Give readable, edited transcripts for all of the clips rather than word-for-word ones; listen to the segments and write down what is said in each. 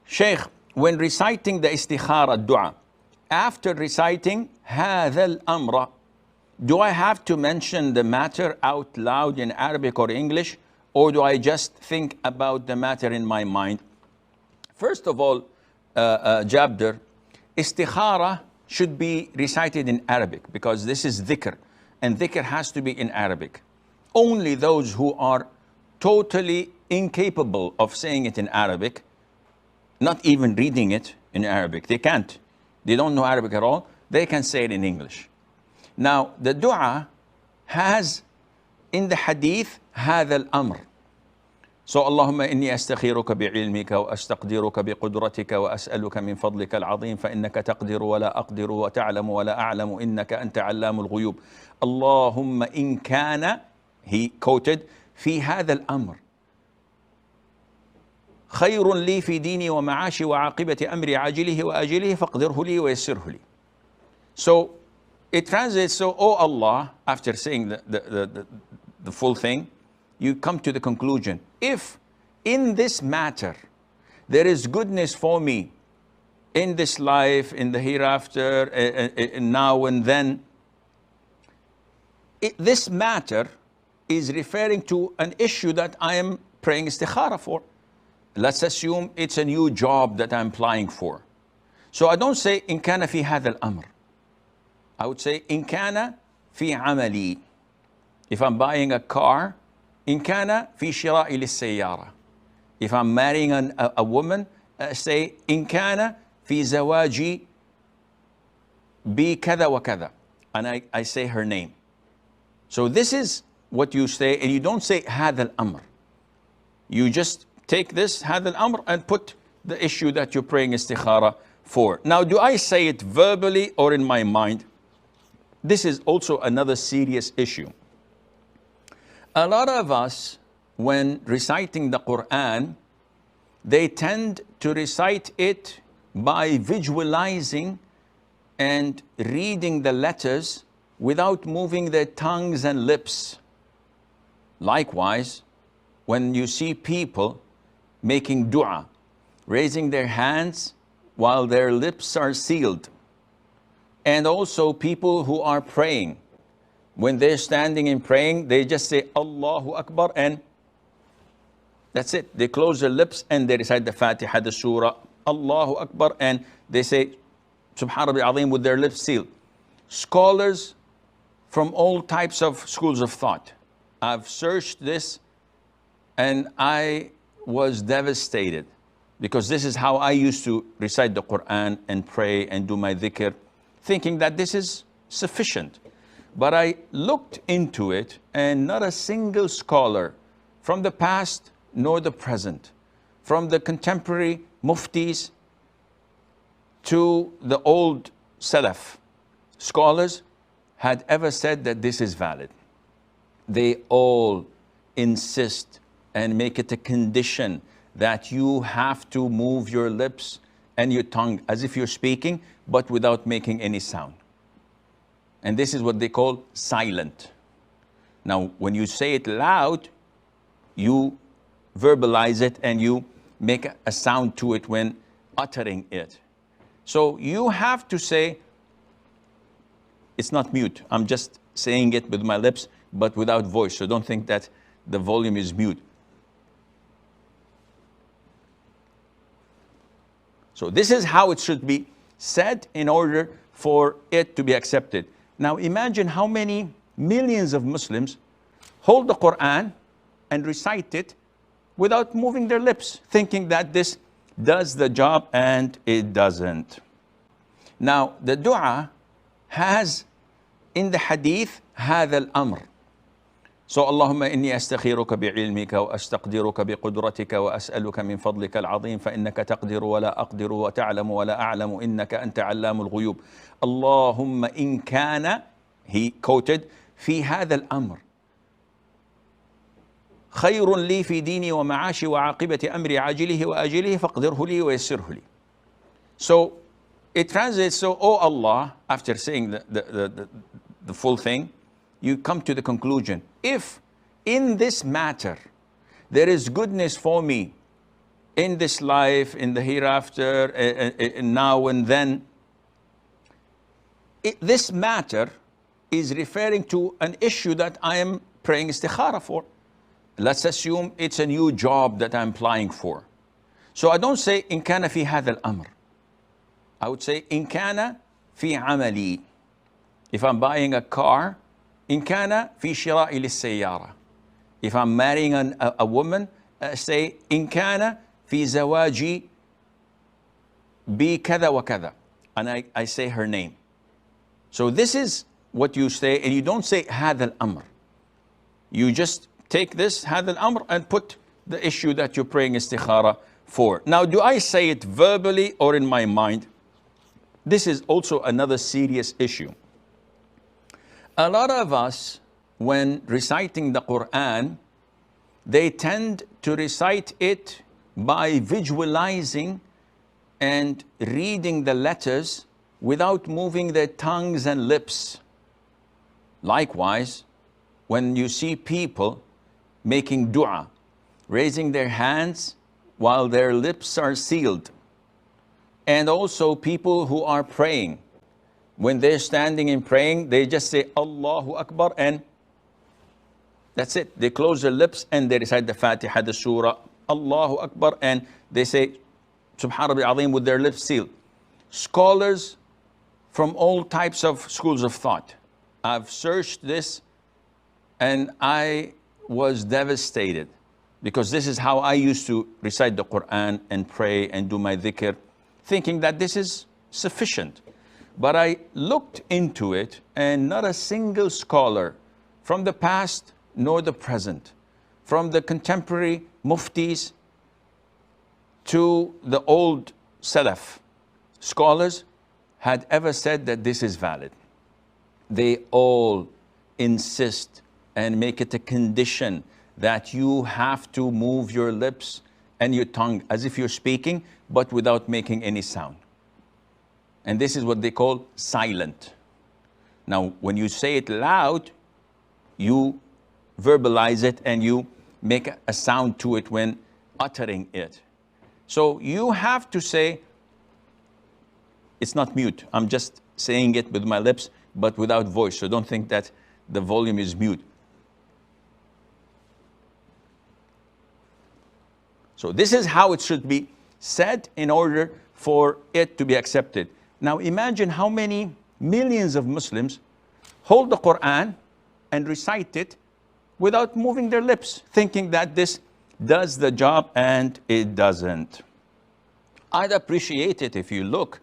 Sheikh, when reciting the Istikhara dua, after reciting هذا الأمر, do I have to mention the matter out loud in Arabic or English, or do I just think about the matter in my mind? First of all, Jabder, Istikhara should be recited in Arabic because this is dhikr, and dhikr has to be in Arabic. Only those who are totally incapable of saying it in Arabic, not even reading it in Arabic, they can't. They don't know Arabic at all. They can say it in English. Now, the dua has in the hadith هذا الأمر. So, اللهم إني أستخيرك بعلمك وأستقدرك بقدرتك وأسألك من فضلك العظيم فإنك تقدر ولا أقدر وتعلم ولا أعلم إنك أنت علام الغيوب. اللهم إن كان, he quoted, في هذا الأمر خير لي في ديني ومعاشي وعاقبة أمري عاجله وآجله فاقدره لي ويسره لي. So it translates, so, oh Allah, after saying the full thing, you come to the conclusion, if in this matter there is goodness for me in this life, in the hereafter, now and then, this matter is referring to an issue that I am praying istikhara for. Let's assume it's a new job that I'm applying for. So I don't say إن كان في هذا الأمر. I would say إن كان في عملي. If I'm buying a car, إن كان في شرائي للسيارة. If I'm marrying a woman, say إن كان في زواجي بكذا وكذا. And I say her name. So this is what you say, and you don't say هذا الأمر. You just take this هذا الأمر and put the issue that you're praying istikhara for. Now, do I say it verbally or in my mind? This is also another serious issue. A lot of us, when reciting the Quran, they tend to recite it by visualizing and reading the letters without moving their tongues and lips. Likewise, when you see people making dua, raising their hands while their lips are sealed, and also people who are praying, when they're standing and praying, they just say Allahu Akbar and that's it. They close their lips and they recite the Fatiha, the Surah, Allahu Akbar, and they say Subhan Rabbi Azim with their lips sealed. Scholars from all types of schools of thought, I've searched this and I was devastated because this is how I used to recite the Quran and pray and do my dhikr, thinking that this is sufficient. But I looked into it and not a single scholar from the past nor the present, from the contemporary muftis to the old Salaf scholars, had ever said that this is valid. They all insist and make it a condition that you have to move your lips and your tongue as if you're speaking, but without making any sound. And this is what they call silent. Now, when you say it loud, you verbalize it and you make a sound to it when uttering it. So you have to say, it's not mute. I'm just saying it with my lips, but without voice. So don't think that the volume is mute. So this is how it should be said in order for it to be accepted. Now imagine how many millions of Muslims hold the Quran and recite it without moving their lips, thinking that this does the job, and it doesn't. Now the dua has in the hadith هذا الأمر. So اللهم إني أستخيرك بعلمك وأستقدرك بقدرتك وأسألك من فضلك العظيم فإنك تقدر ولا أقدر وتعلم ولا أعلم إنك أنت علام الغيوب. اللهم إن كان, he quoted, في هذا الأمر خير لي في ديني ومعاشي وعاقبة أمري عاجله وآجله فاقدره لي ويسره لي. So it translates, so, oh Allah, after saying the full thing, you come to the conclusion, if in this matter there is goodness for me in this life, in the hereafter, now and then. This matter is referring to an issue that I am praying istikhara for. Let's assume it's a new job that I'm applying for. So I don't say in kana fi hadha al-amr. I would say in kana fi amali. If I'm buying a car, in kana fi shira'i lis-sayyara. If I'm marrying a woman, say in kana fi zawaji bi kada wa kada. And I say her name. So this is what you say, and you don't say hadha al-amr. You just take this hadha al-amr and put the issue that you're praying istikhara for. Now, do I say it verbally or in my mind? This is also another serious issue. A lot of us, when reciting the Quran, they tend to recite it by visualizing and reading the letters without moving their tongues and lips. Likewise, when you see people making dua, raising their hands while their lips are sealed, and also people who are praying, when they're standing and praying, they just say Allahu Akbar and that's it. They close their lips and they recite the Fatiha, the Surah, Allahu Akbar, and they say Subhan Rabbi Azim with their lips sealed. Scholars from all types of schools of thought, I've searched this and I was devastated, because this is how I used to recite the Quran and pray and do my dhikr, thinking that this is sufficient. But I looked into it, and not a single scholar from the past nor the present, from the contemporary muftis to the old Salaf scholars, had ever said that this is valid. They all insist and make it a condition that you have to move your lips and your tongue as if you're speaking, but without making any sound. And this is what they call silent. Now, when you say it loud, you verbalize it and you make a sound to it when uttering it. So you have to say, it's not mute. I'm just saying it with my lips, but without voice. So don't think that the volume is mute. So this is how it should be said in order for it to be accepted. Now imagine how many millions of Muslims hold the Quran and recite it without moving their lips, thinking that this does the job, and it doesn't. I'd appreciate it if you look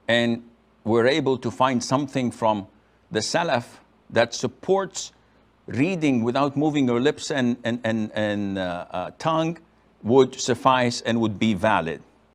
and we're able to find something from the Salaf that supports reading without moving your lips and tongue would suffice and would be valid.